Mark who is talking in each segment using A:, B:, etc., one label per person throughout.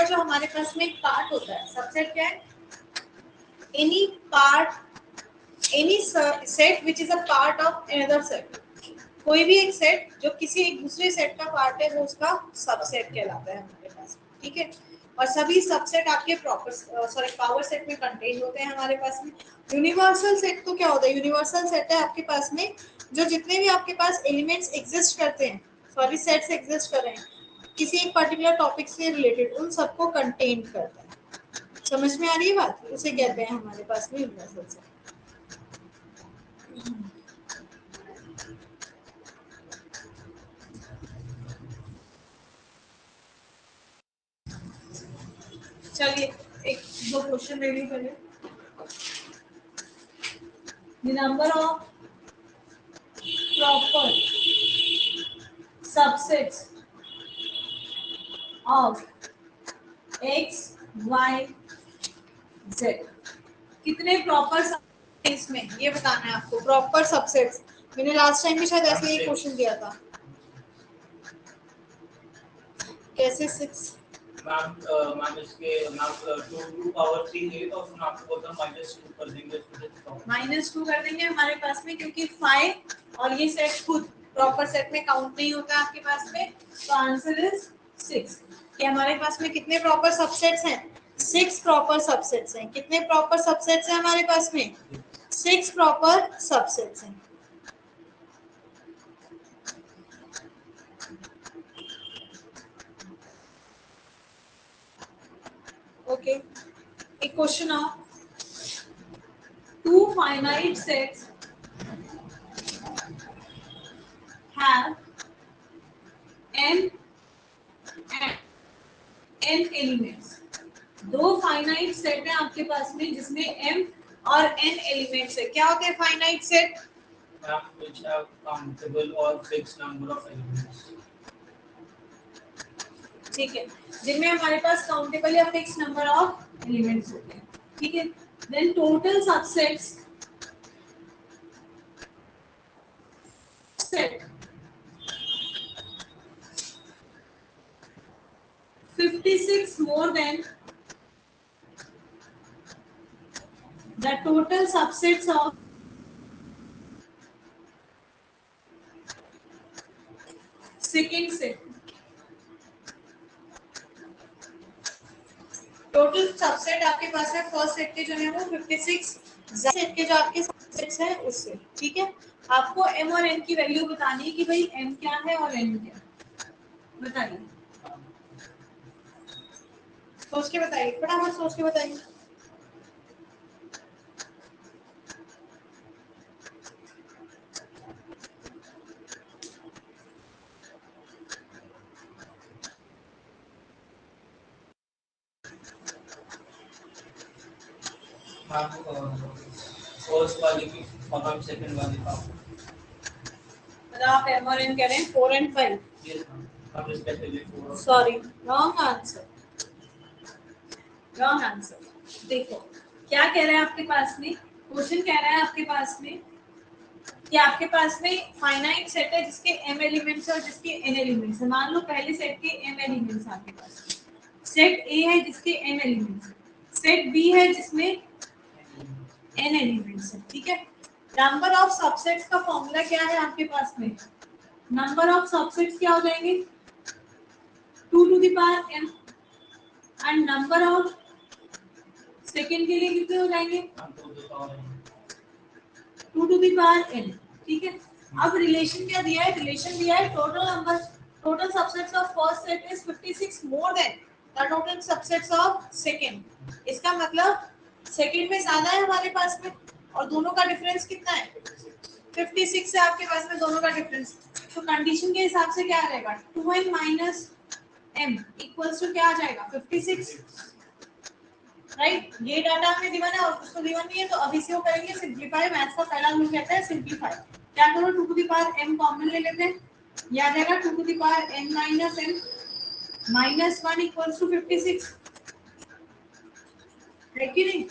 A: जो हमारे पास में एक पार्ट होता है, सबसेट क्या है? Any part, any set which is a part of another set. कोई भी एक सेट जो किसी एक दूसरे सेट का पार्ट है वो उसका सबसेट कहलाता है हमारे पास, ठीक है। और सभी सबसेट आपके प्रॉपर पावर सेट में कंटेन होते हैं हमारे पास में। यूनिवर्सल सेट तो क्या होता है? यूनिवर्सल सेट है आपके पास में जो जितने भी आपके पास एलिमेंट्स एग्जिस्ट करते हैं, सॉरी सेट्स एग्जिस्ट कर रहे हैं किसी एक पर्टिकुलर टॉपिक से रिलेटेड, उन सबको कंटेन करता है। समझ में आ रही है बात? उसे कहते हैं हमारे पास में यूनिवर्सल सेट। चलिए एक दो क्वेश्चन रिव्यू करें। The number of proper subsets of x, y, z, कितने प्रॉपर सबसेट्स इसमें ये बताना है आपको। प्रॉपर सबसेट्स मैंने लास्ट टाइम भी शायद ऐसे ही क्वेश्चन दिया था। कैसे 6?
B: मैम इसके मैम 2 पावर 3 है तो उसमें आपको बोलता हूं -2 कर देंगे,
A: -2 कर देंगे हमारे पास में, क्योंकि 5 और ये सेट खुद प्रॉपर सेट में काउंट नहीं होता आपके पास में। तो आंसर इज 6 कि हमारे पास में कितने प्रॉपर सबसेट्स हैं? 6 प्रॉपर सबसेट्स हैं। कितने प्रॉपर सबसेट्स हैं हमारे पास में? 6 प्रॉपर सबसेट्स हैं। ओके, एक question of 2 finite sets have n elements। 2 finite set है आपके पास में जिसमें m और n एलिमेंट्स है। क्या होते हैं finite set?
B: which have countable or fixed number of elements।
A: ठीक है, जिनमें हमारे पास काउंटेबल या फिक्स नंबर ऑफ एलिमेंट्स होते हैं, ठीक है। Then total subsets set 56 more than the total subsets of second set। Total subset आपके पास है फर्स्ट सेट के जो है वो 56, सेट के जो आपके सबसेट्स हैं उससे, ठीक है। आपको m और n की वैल्यू बतानी है कि भाई m क्या है और n क्या है, बताइए। सोच के बताइए, फटाफट सोच के बताइए।
B: फर्स्ट वाले की और सेकंड वाले का
A: मतलब आप m और n कह रहे हैं 4 and 5?
B: यस मैम, हम respectively 4।
A: Sorry, wrong answer, wrong answer. देखो क्या कह रहा है आपके पास में, क्वेश्चन कह रहा है आपके पास में कि आपके पास में फाइनाइट सेट है जिसके m एलिमेंट्स और जिसके n एलिमेंट्स है। मान लो पहले सेट के m एलिमेंट्स आपके पास, सेट A है जिसके m एलिमेंट्स है, सेट B है जिसमें n एलिमेंट्स है, ठीक है। नंबर ऑफ सबसेट्स का फॉर्मूला क्या है आपके पास में? नंबर ऑफ सबसेट्स क्या हो जाएंगे? 2 to the power n and number of second के लिए कितने हो जाएंगे? 2 टू द पावर n, ठीक है। अब रिलेशन क्या दिया है? रिलेशन दिया है total number, total subsets of first set is 56 more than the total subsets of second. इसका मतलब सेकंड में ज्यादा है हमारे पास में, और दोनों का डिफरेंस कितना है? 56 है आपके पास में दोनों का डिफरेंस। तो कंडीशन के हिसाब से क्या रहेगा? 2n minus m equals to क्या आ जाएगा? 56, राइट। ये डाटा हमें गिवन है और कुछ तो गिवन नहीं है, तो अब इसी को करेंगे सिंपलीफाई। मैथ्स का पहला रूल कहता है सिंपलीफाई। क्या करो, 2 to the power m common ले लेते हैं, ये आ जाएगा 2 to the power n minus m minus 1 equals to 56, है कि नहीं?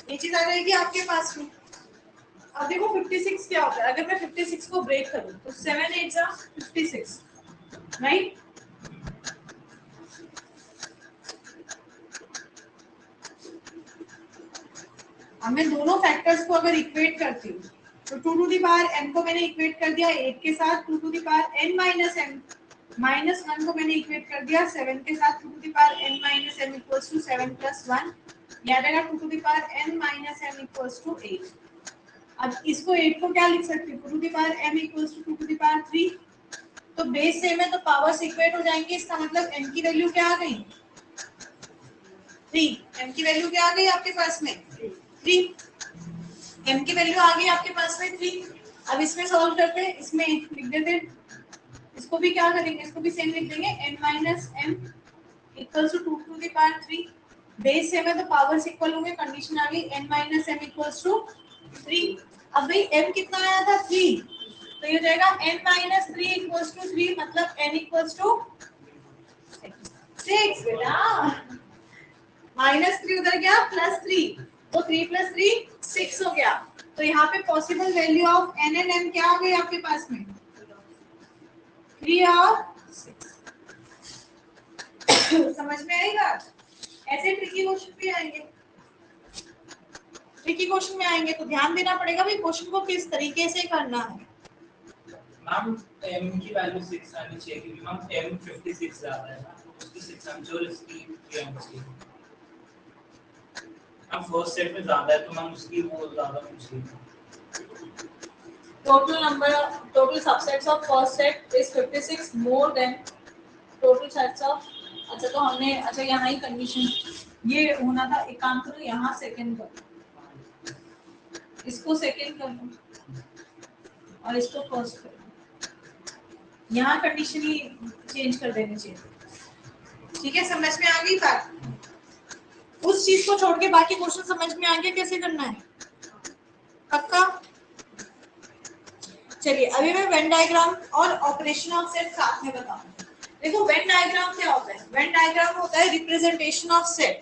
A: ये चीज आ जाएगी आपके पास में। अब देखो 56 क्या होता है, अगर मैं 56 को ब्रेक करूं तो 7 8 जा 56, राइट। अब मैं दोनों फैक्टर्स को अगर इक्वेट करती हूँ तो 2 टू द पावर m को मैंने इक्वेट कर दिया 8 के साथ, 2 to the power n minus m minus 1 को मैंने इक्वेट कर दिया 7 के साथ, 2 to the power n minus m equals to 7 plus 1, याद आएगा 2 to the power n minus m equals to 8। अब इसको 8 को क्या लिख सकते हैं, 2 to the power m equals to 2 to the power 3, तो बेस सेम है तो पावर्स इक्वेट हो जाएंगे, इसका मतलब m की वैल्यू क्या आ गई 3, m की वैल्यू क्या आ गई आपके पास में 3, m की वैल्यू आ गई आपके पास में 3। अब इसमें सॉल्व करते हैं, इसमें लिख देते हैं, इसको भी क्या करेंगे, इसको भी सेम लिख देंगे n minus m equals to 2 to the power 3, base same है तो पावर्स इक्वल होंगे, कंडीशन आ गई n minus m equals to 3। अब भाई m कितना आया था 3, तो ये हो जाएगा n माइनस 3 इक्वल्स टू 3, मतलब n इक्वल्स टू 6 बेटा, -3 उधर गया +3, तो 3 + 3 6 हो गया। तो यहाँ पे possible value of n and m क्या आ गई आपके पास में 3 और 6। समझ में आई बात? ऐसे ट्रिकी क्वेश्चन भी आएंगे, ट्रिकी क्वेश्चन में आएंगे तो ध्यान देना पड़ेगा भाई क्वेश्चन को किस तरीके से करना है।
B: मैम m की वैल्यू 6 आनी चाहिए क्योंकि मैम m 56 ज्यादा है ना, उसकी 6 आनी चाहिए और इसकी 3 आनी चाहिए। अब फर्स्ट सेट में ज्यादा है तो मैम उसकी वो ज्यादा होनी चाहिए।
A: total subsets of first set is 56 more than total sets of, अच्छा तो हमने, अच्छा यहाँ ही कंडीशन ये होना था, एक काम करो यहाँ सेकंड करो, इसको सेकंड कर लो और इसको फर्स्ट कर लो, यहाँ कंडीशन ही चेंज कर देनी चाहिए। ठीक है, समझ में आ गई बात? उस चीज को छोड़ के बाकी क्वेश्चन समझ में आ गया कैसे करना है, पक्का? चलिए अभी मैं वेन डायग्राम और ऑपरेशन ऑफ सेट साथ में बताऊंगी। देखो वेन डायग्राम क्या होता है, वेन डायग्राम होता है रिप्रेजेंटेशन ऑफ सेट।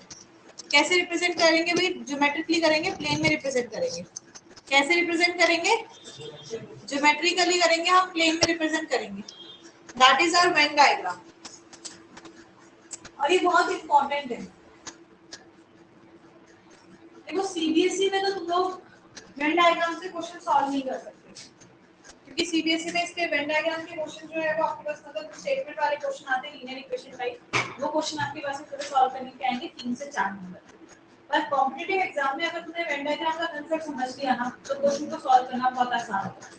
A: कैसे रिप्रेजेंट करेंगे भाई, ज्योमेट्रिकली करेंगे, प्लेन में रिप्रेजेंट करेंगे। कैसे रिप्रेजेंट करेंगे, ज्योमेट्रिकली करेंगे, हम प्लेन में रिप्रेजेंट करेंगे, that is our Venn diagram. और ये बहुत इंपॉर्टेंट है। देखो सीबीएसई में तो तुम लोग वेन डायग्राम से क्वेश्चन सॉल्व नहीं कर सकते, क्योंकि सीबीएसई में इसके वेन डायग्राम के क्वेश्चन जो है वो आपके पास मतलब स्टेटमेंट वाले क्वेश्चन आते हैं, लीनियर इक्वेशन टाइप, वो क्वेश्चन आपके पास में पूरे सॉल्व करने के आएंगे 3 से 4 नंबर। पर कॉम्पिटिटिव एग्जाम में अगर तुमने वेन डायग्राम का कांसेप्ट समझ लिया ना तो क्वेश्चन को सॉल्व करना बहुत आसान होता है।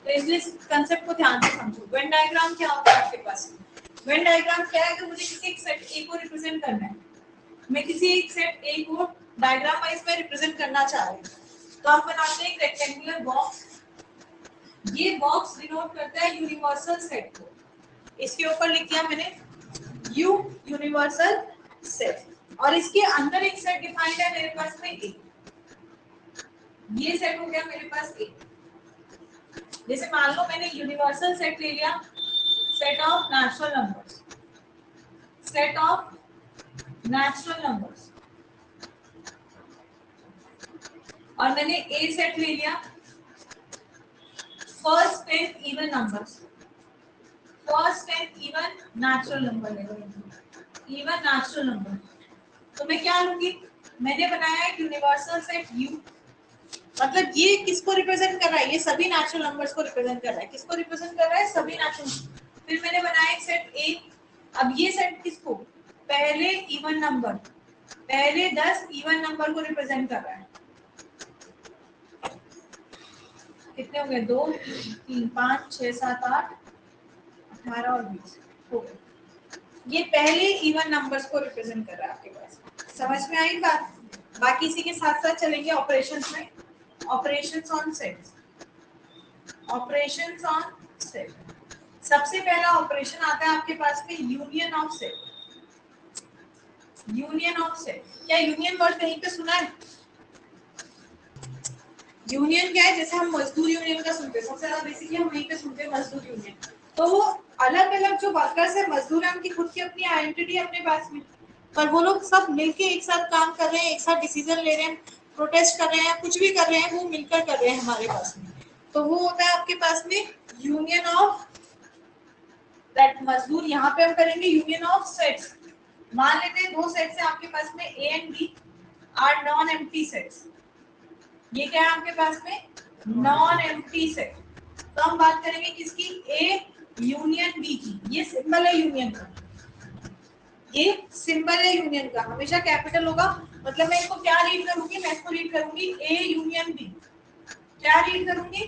A: तो इसलिए इस कांसेप्ट को ध्यान से समझो। वेन डायग्राम क्या होता है आपके पास, वेन डायग्राम क्या है कि मुझे किसी एक सेट ए को रिप्रेजेंट करना है, मैं किसी एक सेट ए को डायग्राम वाइज में रिप्रेजेंट करना चाह रही हूं, तो हम बनाते हैं एक रेक्टेंगुलर बॉक्स। ये बॉक्स डिनोट करता है यूनिवर्सल सेट को, इसके ऊपर लिख दिया मैंने यू यूनिवर्सल सेट, और इसके अंदर एक सेट डिफाइंड है मेरे पास में ए। ये सेट हो गया मेरे पास ए। जैसे मान लो मैंने यूनिवर्सल सेट ले लिया, set of natural numbers, set of natural numbers, और मैंने ए सेट ले लिया first 10 even numbers, first 10 even natural number ले लो, इवन नेचुरल नंबर। तो मैं क्या लूंगी, मैंने बनाया एक यूनिवर्सल सेट यू, मतलब ये किसको रिप्रेजेंट कर रहा है, ये सभी नेचुरल नंबर्स को रिप्रेजेंट कर रहा है। किसको रिप्रेजेंट कर रहा है, सभी नेचुरल। फिर मैंने बनाया एक सेट ए, अब ये सेट किसको, पहले इवन नंबर, पहले 10 इवन नंबर को रिप्रेजेंट कर रहा है। कितने हो गए, 2 3 5 6 7 8 18 और 20 हो गए। ये पहले इवन नंबर्स को रिप्रेजेंट कर रहा है आपके पास। समझ में आई बात? बाकी इसी के साथ साथ चलेंगे ऑपरेशंस में। Operations on sets, operations on set. सबसे पहला ऑपरेशन आता है आपके पास में union of set. Union of set, क्या यूनियन वर्ड कहीं पे सुना है? यूनियन क्या है, जैसे हम मजदूर यूनियन का सुनते हैं, सबसे ज्यादा बेसिकली हम वहीं पे सुनते हैं मजदूर यूनियन। तो वो अलग अलग जो वर्कर्स है, मजदूर है, उनकी खुद की अपनी आइडेंटिटी है अपने पास में, पर वो लोग सब मिलके एक साथ काम कर रहे हैं, एक साथ डिसीजन ले रहे हैं, प्रोटेस्ट कर रहे हैं, कुछ भी कर रहे हैं, वो मिलकर कर रहे हैं हमारे पास में। तो वो होता है आपके पास में यूनियन ऑफ दैट मजदूर। यहाँ पे हम करेंगे यूनियन ऑफ सेट्स। मान लेते हैं 2 सेट्स है आपके पास में, A and B are non empty sets. ये क्या है आपके पास में? Non empty set. तो हम बात करेंगे किसकी? ए यूनियन बी की। ये सिंबल है यूनियन का, ये सिंबल है यूनियन का, हमेशा कैपिटल होगा। मतलब मैं इसको क्या रीड करूंगी? मैं इसको रीड करूंगी ए यूनियन बी। क्या रीड करूंगी?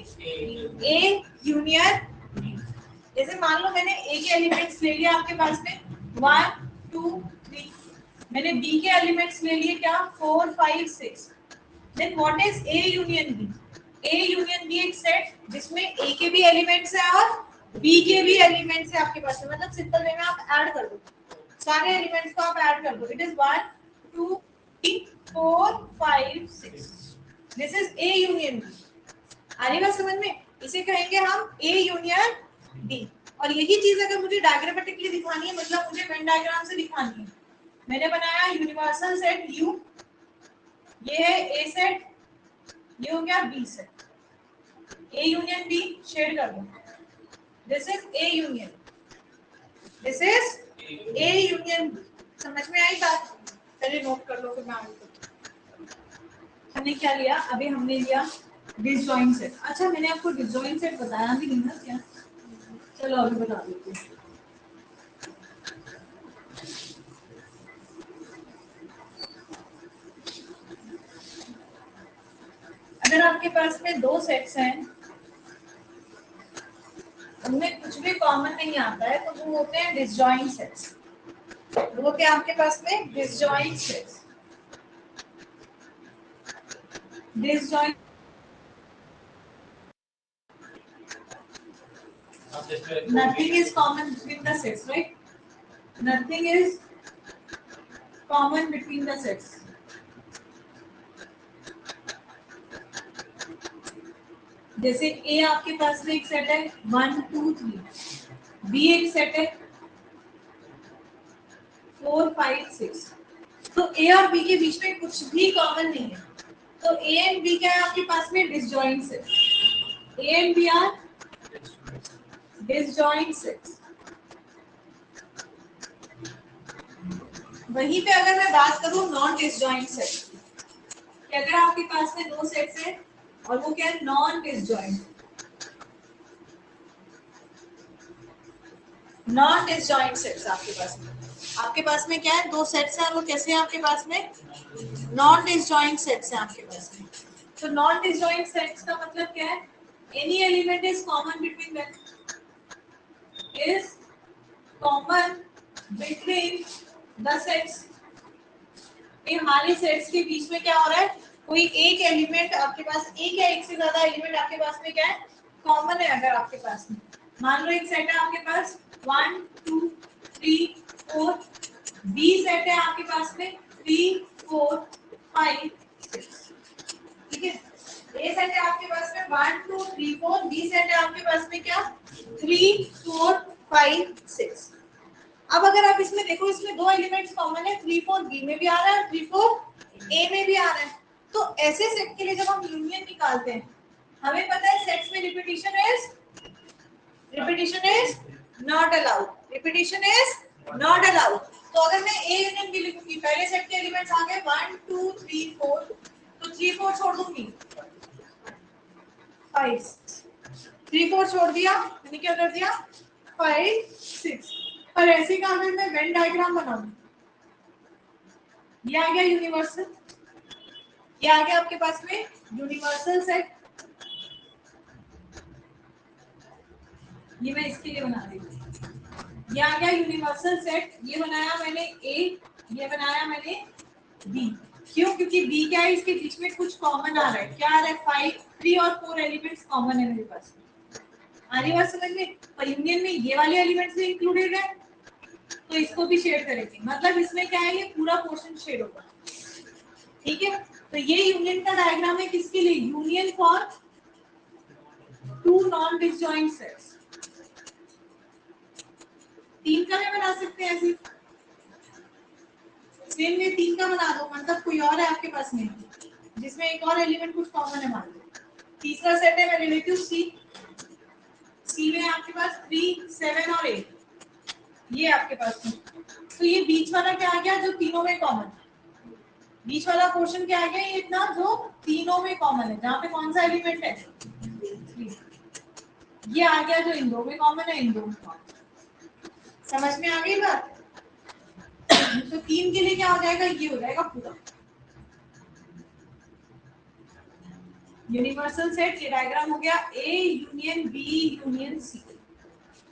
A: A union B. जैसे मान लो मैंने ए के एलिमेंट्स ले लिया आपके पास में 1 2 3, मैंने बी के एलिमेंट्स ले लिए क्या? 4 5 6। Then what is A union B? A union B एक सेट जिसमें ए के भी एलिमेंट्स है और बी के भी एलिमेंट्स है आपके पास में। मतलब सिंपल वे में आप ऐड कर दो, सारे एलिमेंट्स को आप ऐड कर दो। It is 1 2 3 4 5 6। This is A union B. आ रही बात समझ में? इसे कहेंगे हम ए यूनियन बी। और यही चीज अगर मुझे डायग्रामेटिकली दिखानी है, मतलब मुझे वेन डायग्राम से दिखानी है, मैंने बनाया यूनिवर्सल सेट यू, ये है ए सेट, ये हो गया B set. A union B shade कर दो। This is A union, this is A union B. समझ में आई बात? पहले नोट कर लो फिर मैं आगे करती हूं। हमने क्या लिया? अभी हमने लिया डिसजॉइंट सेट। अच्छा मैंने आपको डिसजॉइंट सेट बताया भी नहीं ना क्या? चलो अभी बता देती हूँ। अगर आपके पास में दो सेट्स हैं, उनमें कुछ भी कॉमन नहीं आता है, तो वो होते हैं डिसजॉइंट सेट्स। वो होते हैं आपके पास में disjoint sets. Disjoint nothing is common between the sets, right? Nothing is common between the sets. जैसे ए आपके पास में एक सेट है 1 2 3, बी एक सेट है 4 5 6। तो ए और बी के बीच में कुछ भी कॉमन नहीं है, तो ए एंड बी क्या है आपके पास में? Disjoint set. A and B are disjoint sets. वहीं पे अगर मैं बात करूं नॉन डिसजॉइंट सेट, कि अगर आपके पास में दो सेट्स हैं और वो क्या है? Non disjoint. Non disjoint sets आपके पास में क्या है? दो सेट्स हैं, वो कैसे हैं आपके पास में? नॉन डिसजॉइंट सेट्स हैं आपके पास में। तो नॉन डिसजॉइंट सेट्स का मतलब क्या है? Any element is common between them, is common between the sets. ये हमारे सेट्स के बीच में क्या हो रहा है? कोई एक एलिमेंट आपके पास, एक या एक से ज्यादा एलिमेंट आपके पास में क्या है? कॉमन है। अगर आपके पास में मान लो एक सेट है आपके पास 1 2 3 4, बी सेट है आपके पास में 3 4 5 6, ठीक है? ए सेट है आपके पास में 1 2 3 4, बी सेट है आपके पास में क्या? 3 4 5 6। अब अगर आप इसमें देखो, इसमें दो एलिमेंट्स कॉमन है, 3 4 बी में भी आ रहा है, 3 4 ए में भी आ रहा है। तो ऐसे सेट के लिए जब हम यूनियन निकालते हैं, हमें पता है सेट्स में repetition is not allowed. Repetition is not allowed. तो अगर मैं ए यूनियन बी लिखूंगी, पहले सेट के एलिमेंट्स आ गए 1 2 3 4, तो 3 4 छोड़ दूंगी, 5 3 4 छोड़ दिया, मैंने क्या कर दिया? 5 6। और ऐसे का अगर मैं वेन डायग्राम बनाऊं, ये आ गया यूनिवर्सल, ये आ गया आपके पास में यूनिवर्सल सेट। ये मैं इसके लिए बना रही हूँ। ये आ गया यूनिवर्सल सेट। ये बनाया मैंने ए, ये बनाया मैंने बी। क्यों? क्योंकि बी क्या है? इसके बीच में कुछ कॉमन आ रहा है। क्या आ रहा है? 5 3 और 4 एलिमेंट्स कॉमन है मेरे पास। आ रही बात समझ में? और यूनियन में ये वाले एलिमेंट्स भी इंक्लूडेड है, तो इसको भी शेड करेंगे। मतलब इसमें क्या है? ये पूरा पोर्शन शेड होगा, ठीक है? तो ये यूनियन का डायग्राम है किसके लिए? Union for two non disjoint sets. तीन का भी बना सकते हैं ऐसे, सेम में तीन का बना दो। मतलब कोई और है आपके पास में जिसमें एक और एलिमेंट कुछ कॉमन है, मान लो तीसरा सेट है, मैं ले लेती हूँ सी। सी में आपके पास 3 7 और 8, ये आपके पास में। तो ये बीच वाला क्या आ गया? जो तीनों में कॉमन, बीच वाला पोर्शन क्या आ गया, ये इतना जो तीनों में कॉमन है, जहाँ पे कौन सा एलिमेंट है, 3, ये आ गया जो इन दो में कॉमन है, इन दो में कॉमन। समझ में आ गई बात? तो 3 के लिए क्या हो जाएगा, ये हो जाएगा पूरा यूनिवर्सल सेट। ये डायग्राम हो गया A union B union C।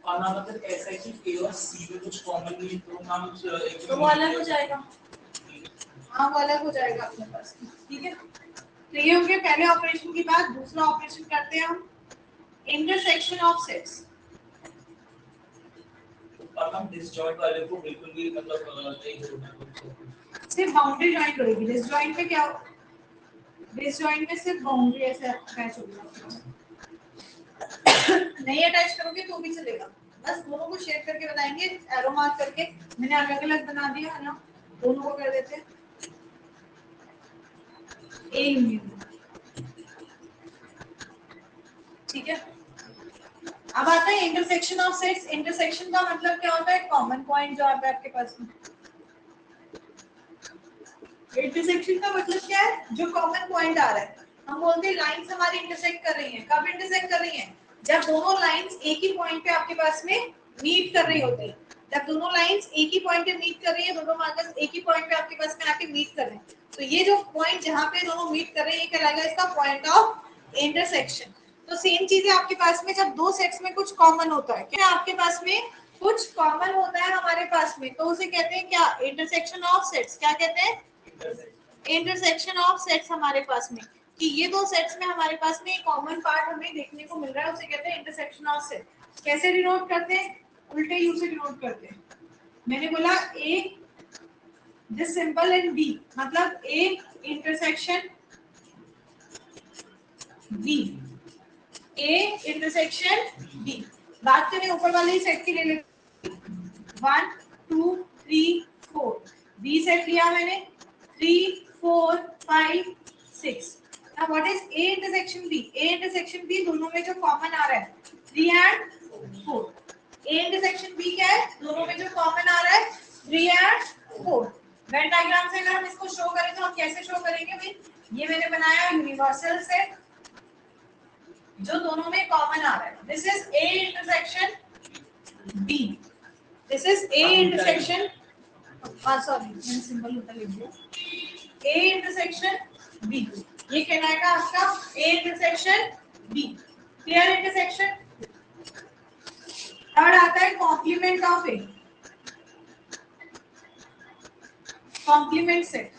B: और ना मतलब ऐसा है कि A और C में कुछ कॉमन नहीं है तो हम
A: तो वो अलग हो जाएगा, हाँ वो अलग हो जाएगा अपने पास, ठीक है। तो ये हो गया पहले ऑपरेशन की बात। दूसरा ऑपरेशन करते हैं हम, इंटरसेक्शन ऑफ सेट्स।
B: और हम डिसजॉइंट वाले को बिल्कुल भी मतलब नहीं जोड़ना है,
A: सिर्फ बाउंड्री ज्वाइन करेगी। डिसजॉइंट में क्या, डिसजॉइंट में सिर्फ बाउंड्री ऐसे अटैच होगी, नहीं अटैच करोगे तो भी चलेगा, बस दोनों को शेयर करके बनाएंगे, एरो मार्क करके। मैंने अलग अलग बना दिया है ना, दोनों को कर देते हैं ए यूनियन, ठीक है। अब आता है इंटरसेक्शन ऑफ सेट्स। इंटरसेक्शन का मतलब क्या होता है, कॉमन पॉइंट जो आता है आपके पास में। इंटरसेक्शन का मतलब क्या है, जो कॉमन पॉइंट आ रहा है। हम बोलते हैं लाइंस हमारी इंटरसेक्ट कर रही हैं, कब इंटरसेक्ट कर रही हैं, जब दोनों लाइंस एक ही पॉइंट पे आपके पास में मीट कर रही होती है। जब दोनों लाइंस एक ही पॉइंट पे मीट कर रही है, दोनों मार्कर्स एक ही पॉइंट पे आपके पास में आके मीट कर रहे हैं, तो ये जो पॉइंट जहाँ पे दोनों मीट कर रहे हैं, ये कहलाएगा इसका पॉइंट ऑफ इंटरसेक्शन। तो सेम चीज है आपके पास में, जब दो सेट्स में कुछ कॉमन होता है, क्या आपके पास में कुछ कॉमन होता है हमारे पास में, तो उसे कहते हैं क्या, इंटरसेक्शन ऑफ सेट्स। क्या कहते हैं, इंटरसेक्शन ऑफ सेट्स। हमारे पास में कि ये दो सेट्स में हमारे पास में एक कॉमन पार्ट हमें देखने को मिल रहा है, उसे कहते हैं इंटरसेक्शन ऑफ सेट। कैसे डिनोट करते हैं, उल्टे यू से डिनोट करते हैं। मैंने बोला A this simple and B, मतलब A intersection B, A intersection B. बात करें ऊपर वाले ही सेट की, ले लेते 1 2 3 4, बी सेट लिया मैंने 3 4 5 6। Now what is A intersection B? A intersection B दोनों में जो कॉमन आ रहा है 3 and 4। A intersection B क्या है, दोनों में जो कॉमन आ रहा है 3 and 4। वेन डायग्राम से अगर हम इसको शो करें तो हम कैसे शो करेंगे भाई, ये मैंने बनाया यूनिवर्सल सेट जो दोनों में कॉमन आ रहा है। This is A intersection B, this is A intersection, sorry मैंने सिंबल उल्टा लिख दिया, A intersection B, ये कहलाएगा आपका A intersection B। Clear intersection. Third आता है complement of A, complement set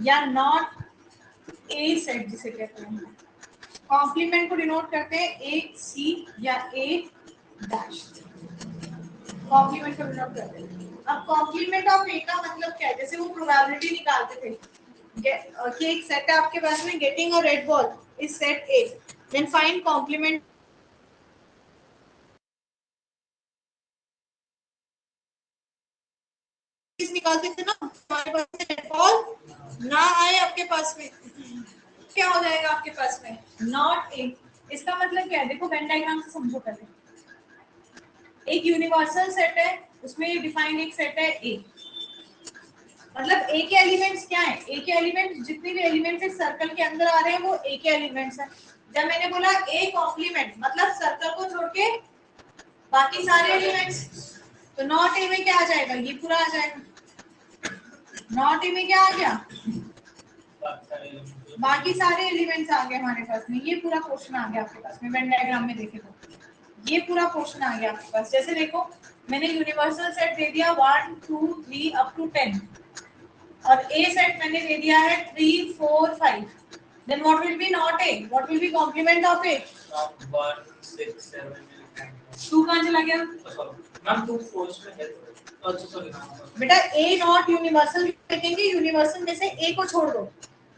A: या नॉट A सेट जिसे कहते हैं। कॉम्प्लीमेंट को डिनोट करते हैं A C या A डैश, कॉम्प्लीमेंट को डिनोट करते हैं। अब कॉम्प्लीमेंट ऑफ A का मतलब क्या है, जैसे वो प्रोबेबिलिटी निकालते थे कि एक सेट है आपके पास में, getting a red ball is set A, then find complement निकालते थे ना, हमारे पास में रेड बॉल ना आए आपके पास में, क्या हो जाएगा आपके पास में, नॉट A। इसका मतलब क्या है, देखो वेन डायग्राम से समझो पहले। एक यूनिवर्सल सेट है, उसमें डिफाइंड एक सेट है A, मतलब A के एलिमेंट्स क्या है, A के एलिमेंट्स जितने भी एलिमेंट्स एक सर्कल के अंदर आ रहे हैं वो A के एलिमेंट्स हैं। जब मैंने बोला A कॉम्प्लीमेंट मतलब सर्कल को छोड़ के बाकी सारे एलिमेंट्स, तो नॉट A में क्या आ जाएगा, ये पूरा आ जाएगा। नॉट A में क्या आ गया, बाकी सारे एलिमेंट्स आ गए हमारे पास में, ये पूरा पोर्शन आ गया आपके पास में। वेन डायग्राम में देखे तो ये पूरा पोर्शन आ गया आपके पास। जैसे देखो मैंने यूनिवर्सल सेट दे दिया 1 2 3 अप टू 10, और A सेट मैंने दे दिया है 3 4 5। Then what will be not A? What will be complement of A?
B: 1 6 7
A: 2 कहाँ चला गया?
B: मैम 2 फोर्स में है, अच्छा सॉरी
A: बेटा A नॉट यूनिवर्सल लिखेंगे, यूनिवर्सल में से A को छोड़ दो,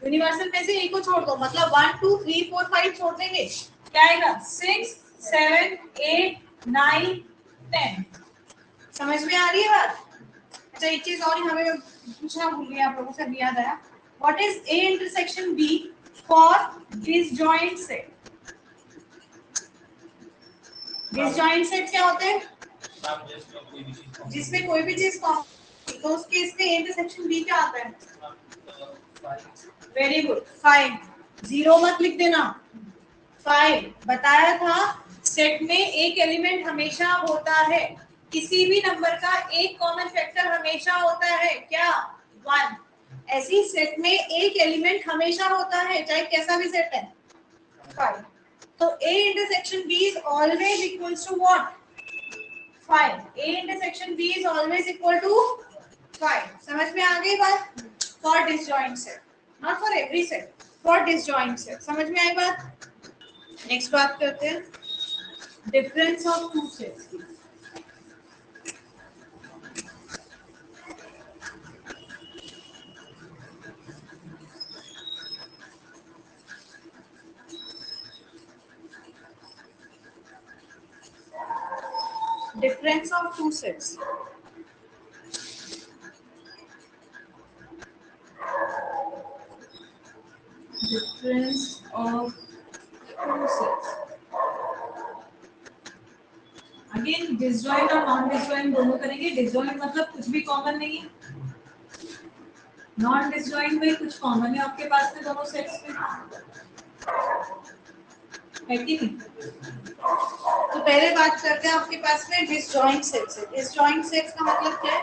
A: यूनिवर्सल में से A को छोड़ दो, मतलब 1 2 3 4 5 छोड़ देंगे, क्या आएगा 6 7 8 9 10। समझ में आ रही है बात? अच्छा एक चीज और यहाँ पे पूछना भूल गया आप लोगों से, अभी याद आया। What is A intersection B for disjoint set? disjoint set क्या होते हैं, जिसमें कोई भी चीज तो उस केस में इंटरसेक्शन बी क्या आता है? Very good, 5. 0 मत लिख देना, 5. बताया था सेट में एक एलिमेंट हमेशा होता है, किसी भी नंबर का एक कॉमन फैक्टर हमेशा होता है क्या? 1. ऐसी सेट में एक एलिमेंट हमेशा होता है चाहे कैसा भी सेट है, 5. तो A intersection B is always equals to what? 5. A intersection B is always equal to 5. समझ में आ गई बात? For disjoint set, not for every set, for disjoint set. समझ में आई बात? नेक्स्ट बात करते हैं डिफरेंस ऑफ टू सेट्स की. Difference of two sets. Difference of two sets. Again disjoint और नॉन डिसजॉइंट दोनों करेंगे. डिसजॉइंट मतलब कुछ भी कॉमन नहीं है, नॉन डिसजॉइंट में कुछ कॉमन है आपके पास में दोनों सेट्स में, है कि नहीं? तो पहले बात करते हैं आपके पास में डिसजॉइंट सेट्स है. डिसजॉइंट सेट्स का मतलब क्या है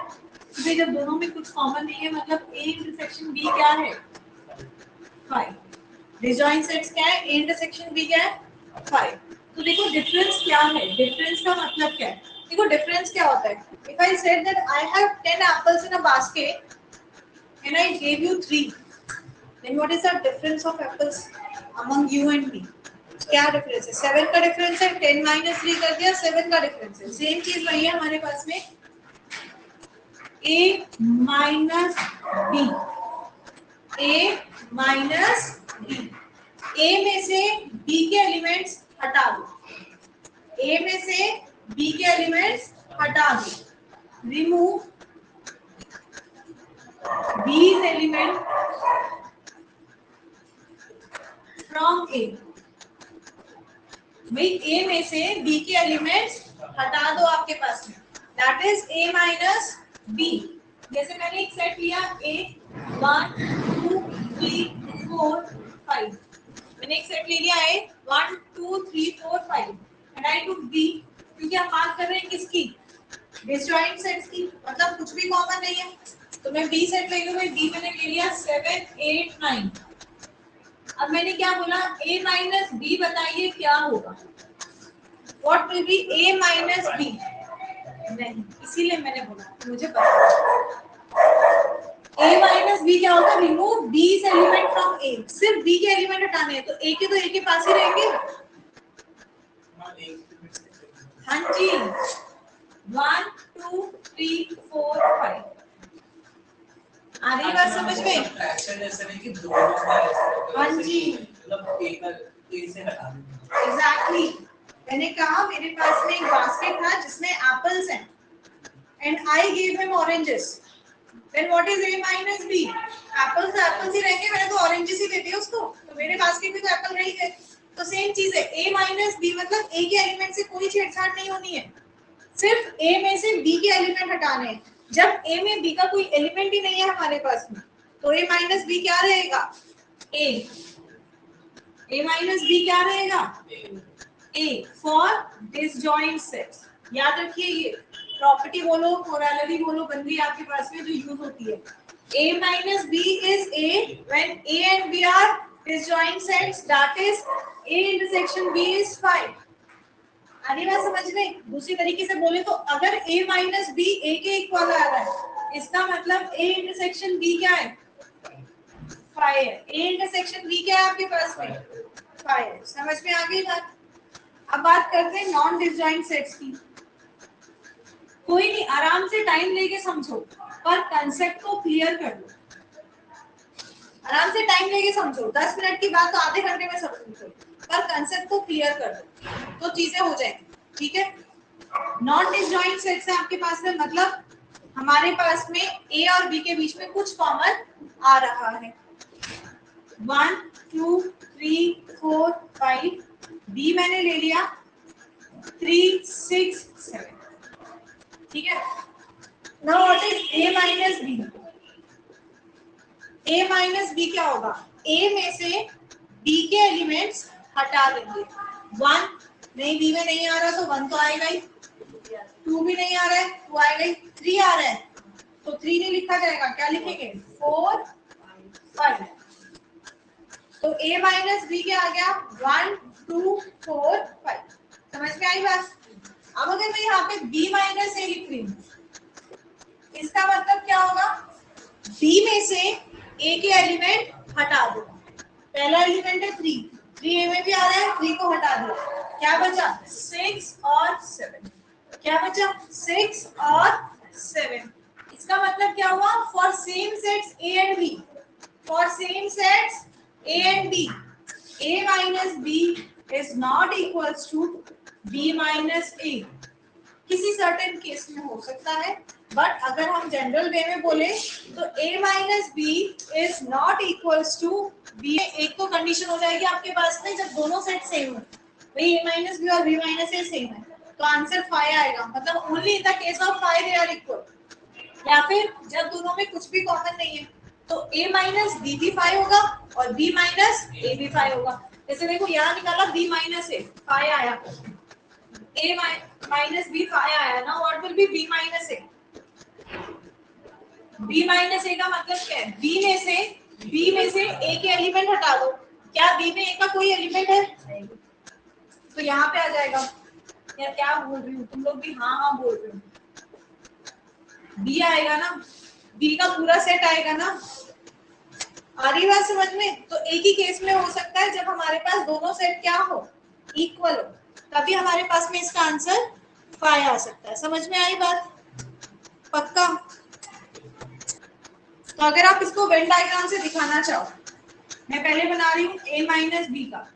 A: कि जब दोनों में कुछ कॉमन नहीं है, मतलब A इंटरसेक्शन B क्या है? 5. डिसजॉइंट सेट्स क्या है? A इंटरसेक्शन B क्या है? 5. तो देखो डिफरेंस क्या है, डिफरेंस का मतलब क्या है? देखो डिफरेंस क्या होता है. If I said that I have 10 apples in a basket and I gave you 3, then what is the difference of apples among you and me? क्या डिफरेंस है? 7 का डिफरेंस है. 10 माइनस 3 कर दिया, 7 का डिफरेंस है. सेम चीज वही है हमारे पास में, A minus B, A minus B. A में से B के एलिमेंट्स हटा दो, A में से B के एलिमेंट्स हटा दो, remove B's element from A. भाई A में से B के एलिमेंट्स हटा दो आपके पास में, that is A minus B. जैसे मैंने एक सेट लिया A 1 2 3 4 5, मैंने एक सेट ले लिया A 1 2 3 4 5 and I took B, क्योंकि हम बात कर रहे हैं किसकी? डिसजॉइंट सेट्स की, मतलब कुछ भी कॉमन नहीं है. तो मैं B सेट ले लूंगी. B मैंने ले लिया 7 8 9. अब मैंने क्या बोला? A माइनस B बताइए क्या होगा? What will be A minus B? नहीं, इसीलिए मैंने बोला मुझे पता. A माइनस B क्या होगा? Remove B's element from A. सिर्फ B के एलिमेंट हटाने हैं, तो A के तो A के पास ही रहेंगे. हाँ जी, 1 2 3 4 5. आ रही बात समझ में?
B: फ्रैक्शन ऐसे नहीं कि दोनों का.
A: हाँ जी,
B: मतलब एक से हटा दो.
A: एग्जैक्टली. मैंने कहा मेरे पास में एक बास्केट था जिसमें एप्पल्स हैं and I give him oranges, then what is A minus B? Apples apples ही रहेंगे, मैंने तो ऑरेंजेस ही दे दिए उसको, तो मेरे बास्केट में तो एप्पल रह ही गए. तो सेम चीज है, A माइनस B मतलब A के एलिमेंट से कोई छेड़छाड़ नहीं होनी है, सिर्फ A में से B के एलिमेंट हटाने हैं. जब A में B का कोई एलिमेंट ही नहीं है हमारे पास में, तो A माइनस B क्या रहेगा? A माइनस B क्या रहेगा? A for disjoint sets. याद रखिए, ये प्रॉपर्टी बोलो, कोरोलरी बोलो, बन रही है आपके पास में जो यूज होती है. A minus B is A when A and B are disjoint sets, that is A intersection B is 5. आगे बात समझ में? दूसरी तरीके से बोले तो अगर A माइनस B A के इक्वल आ रहा है, इसका मतलब A इंटरसेक्शन B क्या है? 5 है. A इंटरसेक्शन B क्या है आपके पास में? 5 है. समझ में आ गई बात? अब बात करते हैं नॉन डिसजॉइंट सेट्स की. कोई नहीं, आराम से टाइम लेके समझो, पर कंसेप्ट को क्लियर कर लो. आराम से टाइम लेके समझो, 10 मिनट की बात तो आधे घंटे में समझो, पर कंसेप्ट को क्लियर कर दो तो चीजें हो जाएंगी. ठीक है? नॉन डिसजॉइंट सेट्स है आपके पास में, मतलब हमारे पास में A और B के बीच में कुछ कॉमन आ रहा है. 1 2 3 4 5. B मैंने ले लिया 3 6 7. ठीक है? Now what is a minus b? a minus b क्या होगा? a में से b के एलिमेंट्स हटा देंगे। 1 नहीं, b में नहीं आ रहा तो 1 तो आएगा ही, 2 भी नहीं आ रहा है 2 आएगा ही, 3 आ रहा है तो 3 नहीं लिखा जाएगा, क्या लिखेंगे? 4 5। तो a माइनस b क्या आ गया? 1 2 4 5। समझ में आई बात? अब अगर मैं यहाँ पे b माइनस a लिख रही हूँ, इसका मतलब क्या होगा? b में से a के एलिमेंट हटा दो। पहला एलिमेंट है 3, 3 a में भी आ रहा है, 3 को हटा दो, क्या बचा? 6 और 7। क्या बचा? 6 और 7। इसका मतलब क्या हुआ? For same sets a and b, for same sets a and b, a minus b is not equals to b minus a। किसी सर्टेन केस में हो सकता है, बट अगर हम जनरल वे में बोले तो a minus b is not equals to b। एक तो कंडीशन हो जाएगी आपके पास में जब दोनों सेट सेम हो, भाई a माइनस बी और b माइनस a सेम है तो आंसर 5 आएगा, मतलब only in the case of 5 they are equal. या फिर जब दोनों में कुछ भी कॉमन नहीं है तो a माइनस बी भी 5 होगा और b माइनस a भी 5 होगा। जैसे देखो यहाँ निकाला b माइनस a 5 आया, a माइनस b 5 आया ना, what will be b minus a? b minus a का मतलब क्या है? b में से a के एलिमेंट हटा दो। क्या b में a का कोई एलिमेंट है? तो यहाँ पे आ जाएगा। या क्या बोल रही हूँ, तुम लोग भी हाँ हाँ बोल रहे हो। b आएगा ना, b का पूरा सेट आएगा ना। आ रही बात समझ में? तो एक ही केस में हो सकता है जब हमारे पास दोनों सेट क्या हो? इक्वल हो, तभी हमारे पास में इसका आंसर 5 आ सकता है। समझ में आई बात? पक्का? तो अगर आप इसको वेन डायग्राम से दिखाना चाहो, मैं पहले बना रही हूँ a माइनस बी का,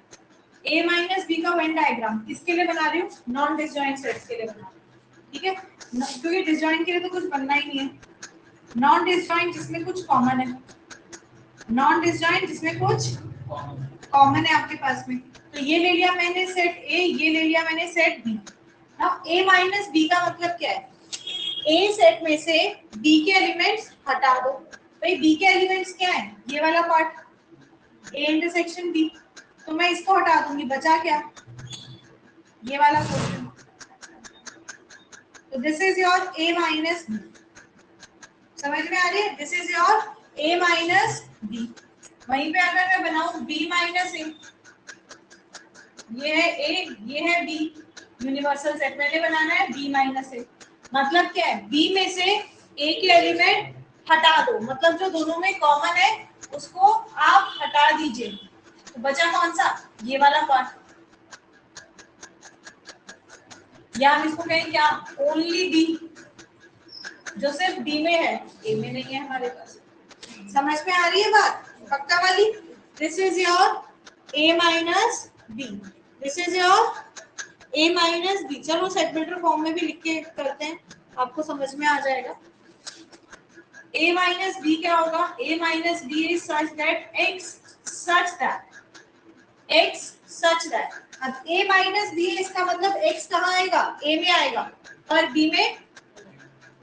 A: a माइनस बी का वेन डायग्राम किसके लिए बना रही हूँ? नॉन डिसजॉइंट सेट्स के लिए बना रही हूँ, ठीक है? क्योंकि डिसजॉइंट के लिए तो कुछ बनना ही नहीं है। नॉन डिसजॉइंट जिसमें कुछ कॉमन है, नॉन डिसजॉइंट जिसमें कुछ कॉमन है आपके पास में। तो ये ले लिया मैंने सेट a, ये ले लिया मैंने set b। Now a minus b का मतलब क्या है? a सेट में से b के एलिमेंट्स हटा दो। भाई b के एलिमेंट्स क्या है? ये वाला पार्ट a इंटरसेक्शन b, तो मैं इसको हटा दूंगी, बचा क्या? ये वाला पोर्शन। तो this is your a minus b। समझ में आ रही है? This is your a minus b। वहीं पे अगर मैं बनाऊं b माइनस a, ये है a, ये है b, यूनिवर्सल सेट मैंने बनाना है b माइनस a। मतलब क्या है? b में से a के एलिमेंट हटा दो, मतलब जो दोनों में कॉमन है उसको आप हटा दीजिए। तो बचा कौन सा? ये वाला पार्ट, या हम इसको कहें क्या? ओनली b, जो सिर्फ b में है, a में नहीं है हमारे पास। समझ में आ रही है बात? पक्का वाली? This is your a minus b, this is your a minus b। चलो सेट बिल्डर फॉर्म में भी लिख के करते हैं, आपको समझ में आ जाएगा। a माइनस b क्या होगा? a minus b is such that x such that. अब a माइनस b, इसका मतलब x कहाँ आएगा? a में आएगा और b में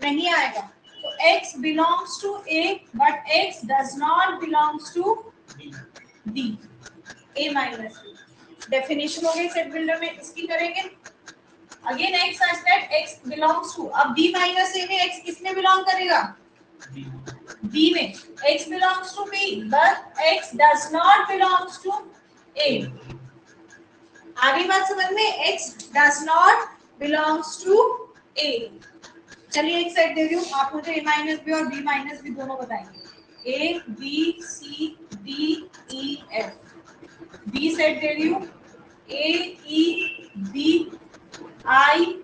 A: नहीं आएगा। तो x belongs to a but x does not belongs to b, a minus b। Definition हो गई सेट बिल्डर में, इसकी करेंगे। Again x such that x belongs to, अब b माइनस a में x किसमें बिलोंग करेगा? b में। x belongs to b but x does not belongs to a। आगे बात समझ में? x does not belongs to a। चलिए एक सेट दे रही हूँ, आप मुझे a माइनस बी और b माइनस बी दोनों बताएंगे। a b c d e f, b set दे रही हूँ, a e b I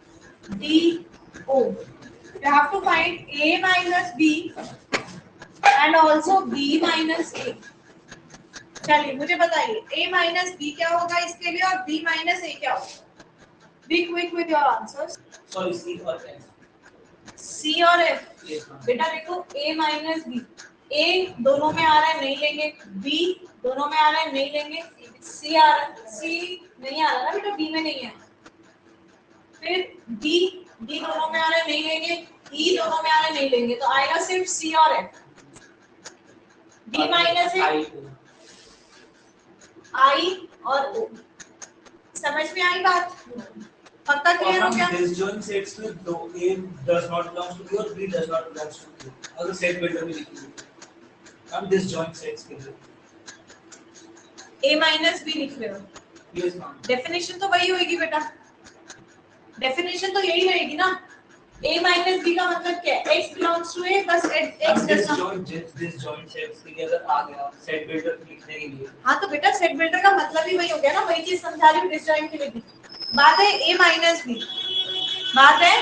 A: D O। You have to find a minus b and also b minus a। चलिए मुझे बताइए a minus b क्या होगा इसके लिए और b minus a क्या होगा? Be quick with your answers।
B: Sorry, C और F।
A: C और F। बेटा देखो a minus b, a दोनों में आ रहा है नहीं लेंगे, b दोनों में आ रहा है नहीं लेंगे, c आ रहा है, c नहीं आ रहा ना बेटा, b में नहीं है। फिर d दोनों में आ रहा है नहीं लेंगे, ई दोनों में आने नहीं लेंगे तो आएगा सिर्फ सी और एफ। बी माइनस ए आई और ओ। समझ में आई बात? पक्का क्लियर हो गया?
B: डिसजॉइंट सेट्स में दो A does not belongs to B और B does not belongs to B, अगर सेट बिल्डर में लिखी हम डिसजॉइंट सेट्स के लिए
A: ए माइनस बी लिख रहे हो?
B: Yes ma'am.
A: डेफिनेशन तो वही होगी बेटा, डेफिनेशन तो यही रहेगी ना। a माइनस बी का मतलब क्या है? x belongs to a plus x does not.
B: Disjoint sets के लिए अगर आ गया सेट बिल्डर लिखने के लिए,
A: हाँ तो बेटा सेट बिल्डर का मतलब ही वही हो गया ना, वही चीज समझा रही हूँ डिसजॉइंट के लिए भी। बात है a माइनस बी, बात है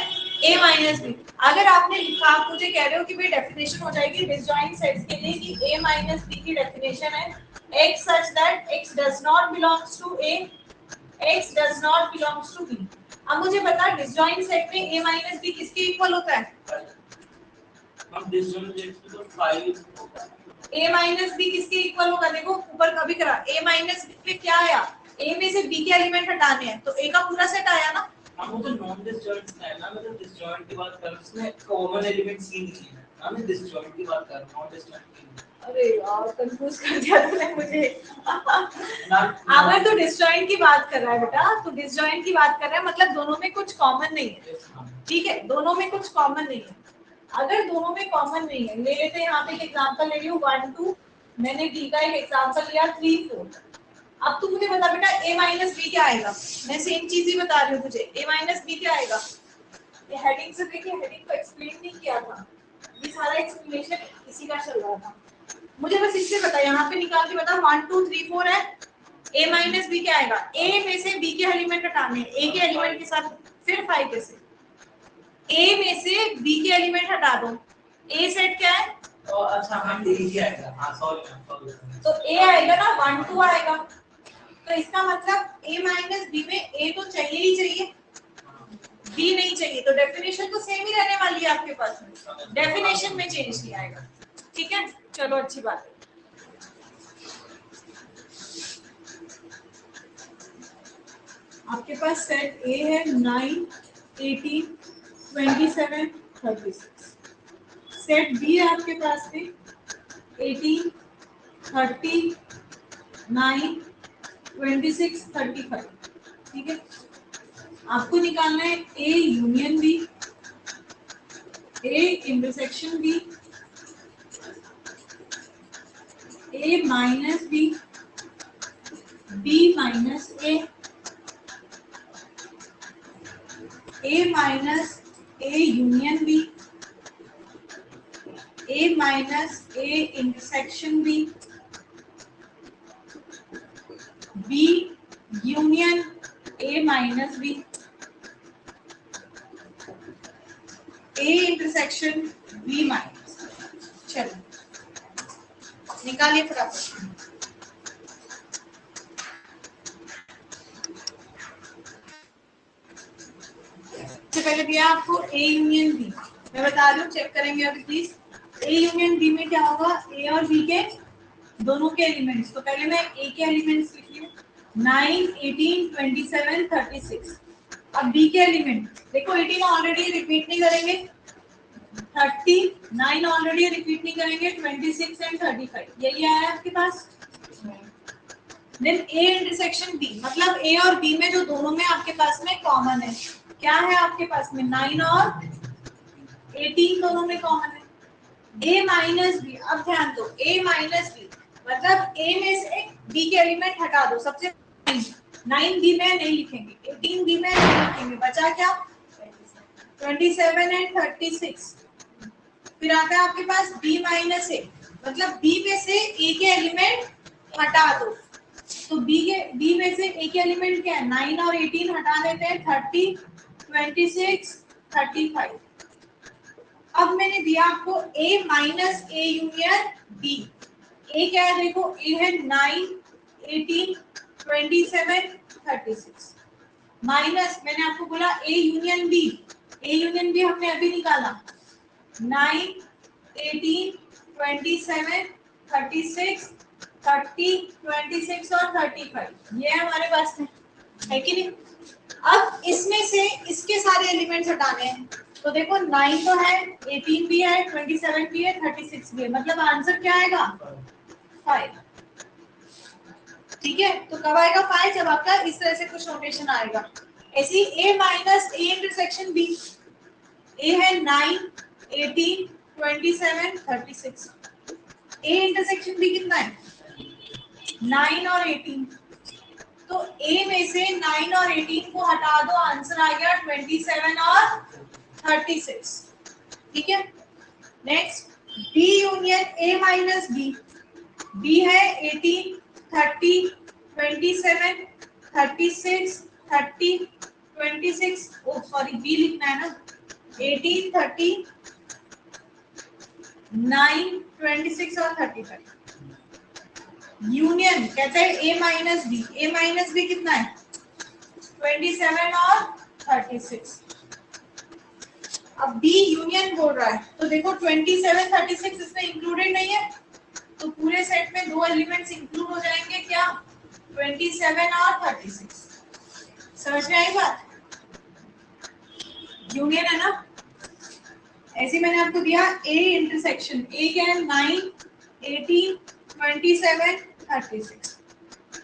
A: a माइनस बी। अगर आपने लिखा, आप मुझे कह रहे हो कि भाई डेफिनेशन हो जाएगी डिसजॉइंट सेट्स के लिए कि a माइनस बी की डेफिनेशन है x such that x does not belongs to a, x does not belongs to b। अब मुझे बता डिसजॉइंट सेट में a माइनस बी किसके इक्वल होता है?
B: हम डिसजॉइंट सेट्स में तो 5 होता है।
A: a माइनस बी किसके इक्वल होगा? देखो ऊपर कभी करा a माइनस बी में क्या आया? a में से b के एलिमेंट हटाने हैं तो a का पूरा सेट आया ना।
B: हम वो तो नॉन डिसजॉइंट है ना, मतलब डिसजॉइंट की बात कर रहे हैं इसमें कॉमन एलिमेंट सी नहीं है, हम डिसजॉइंट की बात कर रहे हैं, नॉन डिसजॉइंट की।
A: अरे यार कंफ्यूज कर दिया तूने मुझे। अगर तो डिसजॉइंट की बात कर रहा है बेटा, तो डिसजॉइंट की बात कर रहा है मतलब दोनों में कुछ कॉमन नहीं है, ठीक है? दोनों में कुछ कॉमन नहीं है। अगर दोनों में कॉमन नहीं है, ले लेते हैं यहाँ पे एक एग्जांपल ले रही हूँ 1 2, मैंने डी का एक एग्जांपल लिया 3 4। अब तू मुझे बता बेटा a माइनस बी क्या आएगा? मैं सेम चीज ही बता रही हूँ तुझे, a माइनस बी क्या आएगा? ये हेडिंग से देखिए, हेडिंग को एक्सप्लेन नहीं किया था, ये सारा एक्सप्लेनेशन इसी का चल रहा था। मुझे बस इससे बता, यहाँ पे निकाल के बता 1 2 3 4 है, a माइनस बी क्या आएगा? a में से b के एलिमेंट हटाने हैं, a के एलिमेंट के साथ फिर 5 कैसे? a में से b के एलिमेंट हटा दो, a सेट क्या है?
B: अच्छा हम ए ही आएगा, हां सॉरी
A: तो a आएगा ना, 1 2 आएगा। तो इसका मतलब a माइनस b में a तो चाहिए ही चाहिए, b नहीं चाहिए, तो डेफिनेशन तो सेम ही रहने वाली है आपके पास में, डेफिनेशन में चेंज नहीं आएगा, ठीक है? चलो अच्छी बात है। आपके पास सेट A है 9 18 27 36, सेट B है आपके पास में 18 30 9 26 35, ठीक है? आपको निकालना है A union B, A intersection B, A minus B, B minus A, A minus A union B, A minus A intersection B, B union A minus B, A intersection B minus. चलो निकालिए फटाफट। पहले दिया आपको A union B, मैं बता रही हूँ, चेक करेंगे अभी प्लीज। A यूनियन B में क्या होगा? A और B के दोनों के एलिमेंट्स, तो पहले मैं A के एलिमेंट्स लिख रही हूँ 9 18 27 36। अब B के एलिमेंट देखो, 18 ऑलरेडी रिपीट नहीं करेंगे, 39 ऑलरेडी रिपीट नहीं करेंगे, 26 एंड 35 यही आया आपके पास। देन A इंटरसेक्शन B, मतलब A और B में जो दोनों में आपके पास में कॉमन है, क्या है आपके पास में? 9 और 18 दोनों में कॉमन है। A माइनस बी, अब ध्यान दो, A माइनस बी मतलब A में से B के एलिमेंट हटा दो, सबसे 9 B में नहीं लिखेंगे, 18 B में नहीं लिखेंगे, बचा क्या? 27 एंड 36। फिर आता है आपके पास B माइनस A, मतलब B में से A के एलिमेंट हटा दो, तो B में से A के एलिमेंट क्या है? 9 और 18 हटा देते हैं, 30 26 35। अब मैंने दिया आपको A minus A union B। A क्या है? देखो A है 9 18 27 36 माइनस मैंने आपको बोला A union B। A union B हमने अभी निकाला 9 18 27 36 30 26 और 35, ये है हमारे पास में, है कि नहीं? अब इसमें से इसके सारे एलिमेंट्स हटाने हैं, तो देखो 9 तो है, 18 भी है, 27 भी है, 36 भी है, मतलब आंसर क्या आएगा 5। ठीक है, तो कब आएगा 5? जब आपका इस तरह से कुछ नोटेशन आएगा। ऐसी a minus A intersection b, a है 9, 18, 27, 36, a इंटरसेक्शन b कितना है 9 और 18, तो a में से 9 और 18 को हटा दो, आंसर आ गया 27 और 36। ठीक है, next b union a minus b, b है 18, 30, 27, 36, 30, 26, ओ सॉरी b लिखना है ना, 18, 30, 9, 26 और 35। यूनियन कहते हैं a minus b, a minus b कितना है 27 और 36। अब b यूनियन बोल रहा है, तो देखो 27, 36 इसमें इंक्लूडेड नहीं है, तो पूरे सेट में दो एलिमेंट्स इंक्लूड हो जाएंगे, क्या 27 और 36। समझ में आई बात? यूनियन है ना, ऐसे मैंने आपको दिया a इंटरसेक्शन, a क्या है 9, 18, 27, 36,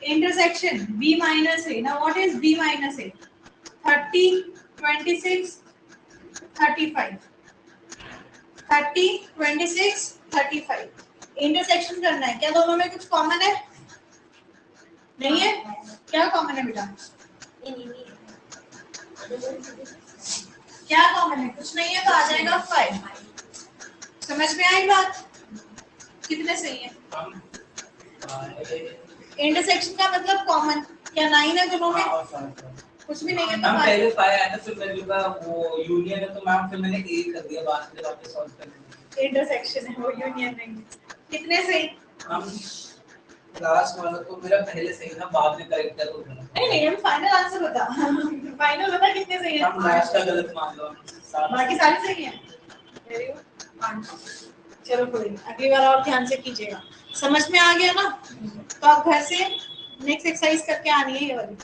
A: intersection b minus a. Now what is b minus a? 30, 26, 35, 30, 26, 35, intersection करना है। क्या दोनों में कुछ कॉमन है? नहीं है? क्या कॉमन है बेटा? क्या कॉमन है? कुछ नहीं है, तो आ जाएगा 5। समझ में आई बात? कितने सही है? इंटरसेक्शन का मतलब कॉमन, क्या 9 है दोनों में? कुछ भी नहीं है तो
B: पहले 5 आया था, फिर मैंने कहा वो यूनियन है, तो मैम फिर मैंने 1 कर दिया, बाद में वापस सॉल्व करने।
A: इंटरसेक्शन है वो, यूनियन नहीं। कितने सही?
B: हम लास्ट वाला तो मेरा पहले सही था, बाद में करेक्ट कर दो।
A: नहीं हम फाइनल आंसर बता। फाइनल बता कितने सही है?
B: हम लास्ट का गलत मान लो,
A: बाकी सारे सही हैं। वेरी गुड, चलो कोई नहीं, अगली बार और ध्यान से कीजिएगा। समझ में आ गया ना? तो आप घर से नेक्स्ट एक्सरसाइज करके आनी है ये वाली।